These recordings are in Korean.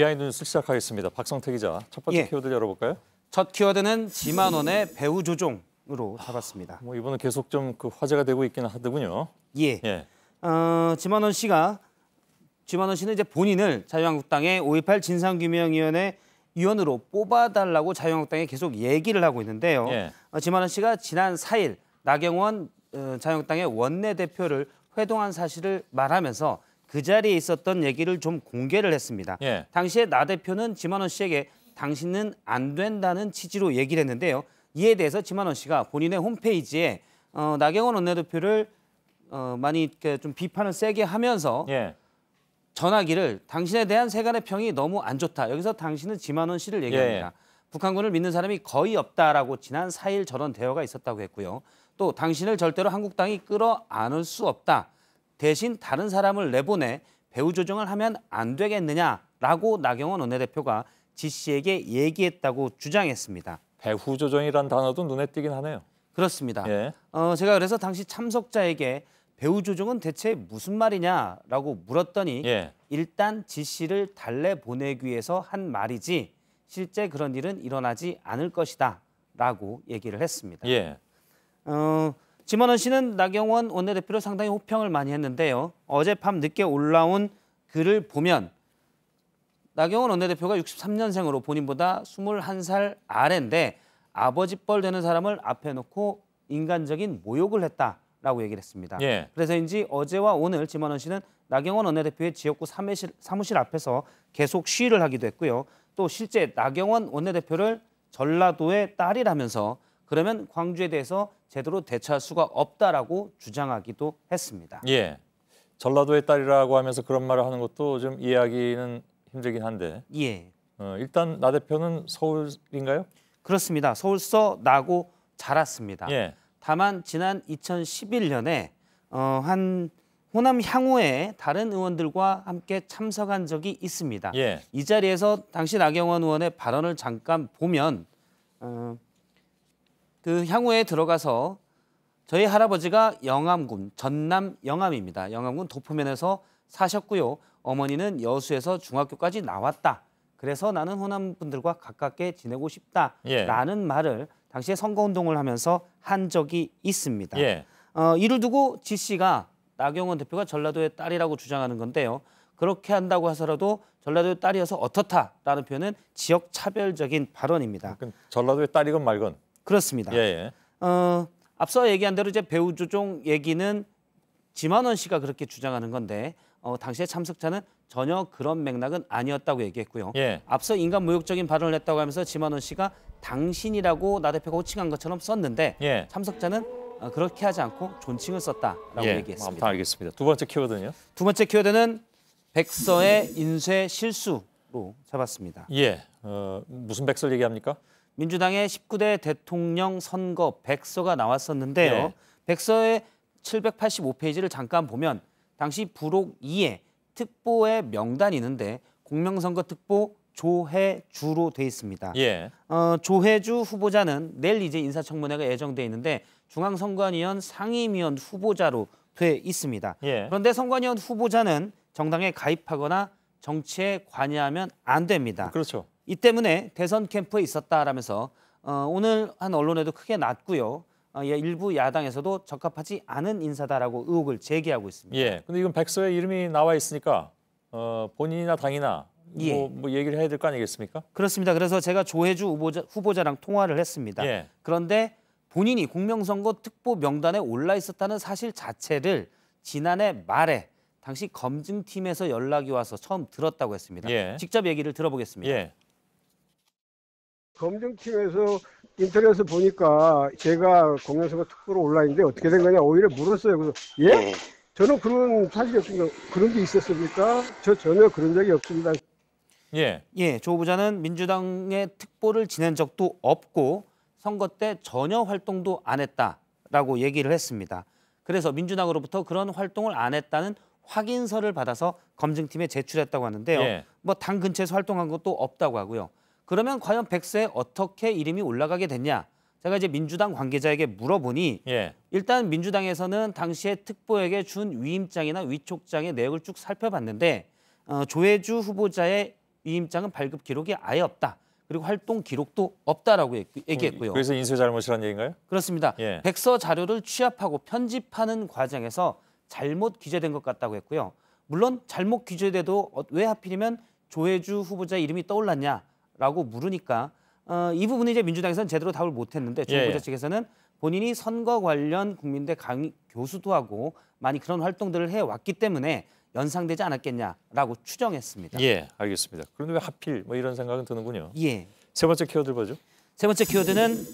비하인드 뉴스 시작하겠습니다. 박성태 기자, 첫 번째 키워드 열어볼까요? 첫 키워드는 지만원의 배후 조종으로 잡았습니다. 뭐 이번에 계속 좀 화제가 되고 있기는 하더군요. 지만원 씨는 이제 본인을 자유한국당의 5.18 진상규명위원회 위원으로 뽑아달라고 자유한국당에 계속 얘기를 하고 있는데요. 지만원 씨가 지난 4일 나경원 자유한국당의 원내대표를 회동한 사실을 말하면서 그 자리에 있었던 얘기를 좀 공개를 했습니다. 당시에 나 대표는 지만원 씨에게 당신은 안 된다는 취지로 얘기를 했는데요. 이에 대해서 지만원 씨가 본인의 홈페이지에 나경원 원내대표를 많이 좀 비판을 세게 하면서 전하기를 당신에 대한 세간의 평이 너무 안 좋다. 여기서 당신은 지만원 씨를 얘기합니다. 북한군을 믿는 사람이 거의 없다라고 지난 4일 저런 대화가 있었다고 했고요. 또 당신을 절대로 한국당이 끌어안을 수 없다. 대신 다른 사람을 내보내 배후 조정을 하면 안 되겠느냐라고 나경원 원내대표가 지 씨에게 얘기했다고 주장했습니다. 배후 조정이란 단어도 눈에 띄긴 하네요. 그렇습니다. 제가 그래서 당시 참석자에게 배후 조정은 대체 무슨 말이냐라고 물었더니 일단 지 씨를 달래보내기 위해서 한 말이지 실제 그런 일은 일어나지 않을 것이다 라고 얘기를 했습니다. 지만원 씨는 나경원 원내대표를 상당히 호평을 많이 했는데요. 어젯밤 늦게 올라온 글을 보면 나경원 원내대표가 63년생으로 본인보다 21살 아래인데 아버지뻘 되는 사람을 앞에 놓고 인간적인 모욕을 했다라고 얘기를 했습니다. 그래서인지 어제와 오늘 지만원 씨는 나경원 원내대표의 지역구 사무실 앞에서 계속 시위를 하기도 했고요. 또 실제 나경원 원내대표를 전라도의 딸이라면서 그러면 광주에 대해서 제대로 대처할 수가 없다라고 주장하기도 했습니다. 전라도의 딸이라고 하면서 그런 말을 하는 것도 좀 이해하기는 힘들긴 한데. 일단 나 대표는 서울인가요? 그렇습니다. 서울서 나고 자랐습니다. 다만 지난 2011년에 한 호남 향후에 다른 의원들과 함께 참석한 적이 있습니다. 이 자리에서 당시 나경원 의원의 발언을 잠깐 보면 그 향후에 들어가서 저희 할아버지가 영암군 전남 영암입니다. 영암군 도포면에서 사셨고요. 어머니는 여수에서 중학교까지 나왔다. 그래서 나는 호남 분들과 가깝게 지내고 싶다라는 말을 당시에 선거운동을 하면서 한 적이 있습니다. 이를 두고 지 씨가 나경원 대표가 전라도의 딸이라고 주장하는 건데요. 그렇게 한다고 하더라도 전라도의 딸이어서 어떻다라는 표현은 지역 차별적인 발언입니다. 전라도의 딸이건 말건. 그렇습니다. 앞서 얘기한 대로 이제 배후 조종 얘기는 지만원 씨가 그렇게 주장하는 건데 당시에 참석자는 전혀 그런 맥락은 아니었다고 얘기했고요. 앞서 인간 모욕적인 발언을 했다고 하면서 지만원 씨가 당신이라고 나 대표가 호칭한 것처럼 썼는데 참석자는 그렇게 하지 않고 존칭을 썼다라고 얘기했습니다. 알겠습니다. 두 번째 키워드는요? 두 번째 키워드는 백서의 인쇄 실수로 잡았습니다. 무슨 백서를 얘기합니까? 민주당의 19대 대통령 선거 백서가 나왔었는데요. 백서의 785페이지를 잠깐 보면 당시 부록 2에 특보의 명단이 있는데 공명선거 특보 조혜주로 돼 있습니다. 조혜주 후보자는 내일 이제 인사청문회가 예정돼 있는데 중앙선관위원 상임위원 후보자로 돼 있습니다. 그런데 선관위원 후보자는 정당에 가입하거나 정치에 관여하면 안 됩니다. 이 때문에 대선 캠프에 있었다라면서 오늘 한 언론에도 크게 났고요. 일부 야당에서도 적합하지 않은 인사다라고 의혹을 제기하고 있습니다. 근데 이건 백서에 이름이 나와 있으니까 본인이나 당이나 뭐 얘기를 해야 될 거 아니겠습니까? 그렇습니다. 그래서 제가 조혜주 후보자랑 통화를 했습니다. 그런데 본인이 공명선거 특보 명단에 올라 있었다는 사실 자체를 지난해 말에 당시 검증팀에서 연락이 와서 처음 들었다고 했습니다. 직접 얘기를 들어보겠습니다. 검증팀에서 인터넷에서 보니까 제가 공명선거 특보로 올라 있는데 어떻게 된 거냐 오히려 물었어요. 그래서 저는 그런 사실이 없습니다. 그런 게 있었습니까? 저 전혀 그런 적이 없습니다. 조 후보자는 민주당의 특보를 지낸 적도 없고 선거 때 전혀 활동도 안 했다라고 얘기를 했습니다. 그래서 민주당으로부터 그런 활동을 안 했다는 확인서를 받아서 검증팀에 제출했다고 하는데요. 뭐 당 근처에서 활동한 것도 없다고 하고요. 그러면 과연 백서에 어떻게 이름이 올라가게 됐냐? 제가 이제 민주당 관계자에게 물어보니 일단 민주당에서는 당시에 특보에게 준 위임장이나 위촉장의 내역을 쭉 살펴봤는데 조혜주 후보자의 위임장은 발급 기록이 아예 없다. 그리고 활동 기록도 없다라고 얘기했고요. 그래서 인쇄 잘못이라는 얘기인가요? 그렇습니다. 예. 백서 자료를 취합하고 편집하는 과정에서 잘못 기재된 것 같다고 했고요. 물론 잘못 기재돼도 왜 하필이면 조혜주 후보자 이름이 떠올랐냐라고 물으니까 이 부분은 이제 민주당에서는 제대로 답을 못했는데 조 후보자 측에서는 본인이 선거 관련 국민대 강의 교수도 하고 많이 그런 활동들을 해왔기 때문에 연상되지 않았겠냐라고 추정했습니다. 예, 알겠습니다. 그런데 왜 하필 뭐 이런 생각은 드는군요. 예. 세 번째 키워드 뭐죠? 세 번째 키워드는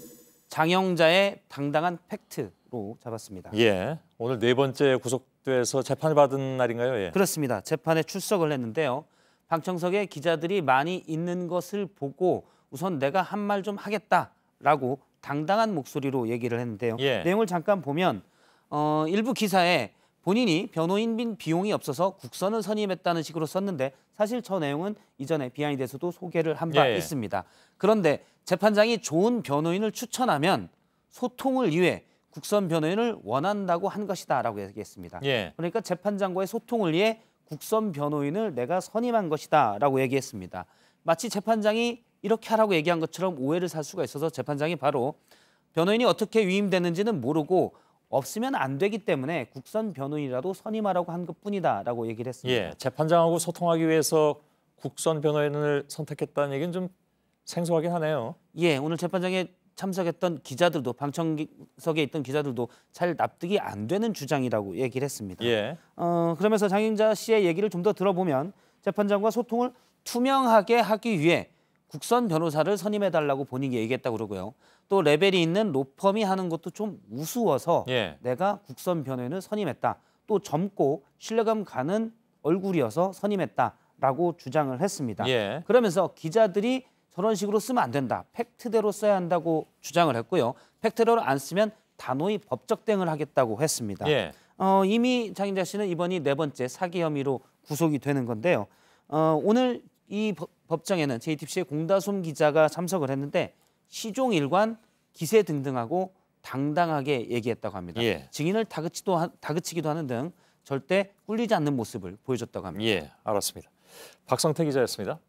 장영자의 당당한 팩트로 잡았습니다. 예, 오늘 네 번째 구속돼서 재판을 받은 날인가요? 예. 그렇습니다. 재판에 출석을 했는데요. 방청석에 기자들이 많이 있는 것을 보고 우선 내가 한 말 좀 하겠다라고 당당한 목소리로 얘기를 했는데요. 예. 내용을 잠깐 보면 일부 기사에 본인이 변호인 비용이 없어서 국선을 선임했다는 식으로 썼는데 사실 저 내용은 이전에 비하인드에서도 소개를 한 바 있습니다. 그런데 재판장이 좋은 변호인을 추천하면 소통을 위해 국선 변호인을 원한다고 한 것이다라고 얘기했습니다. 예. 그러니까 재판장과의 소통을 위해 국선 변호인을 내가 선임한 것이다라고 얘기했습니다. 마치 재판장이 이렇게 하라고 얘기한 것처럼 오해를 살 수가 있어서 재판장이 바로 변호인이 어떻게 위임되는지는 모르고 없으면 안 되기 때문에 국선 변호인이라도 선임하라고 한 것뿐이다라고 얘기를 했습니다. 예, 재판장하고 소통하기 위해서 국선 변호인을 선택했다는 얘기는 좀 생소하긴 하네요. 예, 오늘 재판장에 참석했던 기자들도 방청석에 있던 기자들도 잘 납득이 안 되는 주장이라고 얘기를 했습니다. 예. 그러면서 장영자 씨의 얘기를 좀 더 들어보면 재판장과 소통을 투명하게 하기 위해 국선 변호사를 선임해달라고 본인이 얘기했다고 그러고요. 또 레벨이 있는 로펌이 하는 것도 좀 우스워서 내가 국선 변호인을 선임했다. 또 젊고 신뢰감 가는 얼굴이어서 선임했다라고 주장을 했습니다. 그러면서 기자들이 저런 식으로 쓰면 안 된다. 팩트대로 써야 한다고 주장을 했고요. 팩트대로 안 쓰면 단호히 법적 대응을 하겠다고 했습니다. 이미 장영자 씨는 이번이 네 번째 사기 혐의로 구속이 되는 건데요. 오늘 이 법정에는 JTBC의 공다솜 기자가 참석을 했는데 시종일관 기세 등등하고 당당하게 얘기했다고 합니다. 증인을 다그치기도 하는 등 절대 꿀리지 않는 모습을 보여줬다고 합니다. 알았습니다. 박성태 기자였습니다.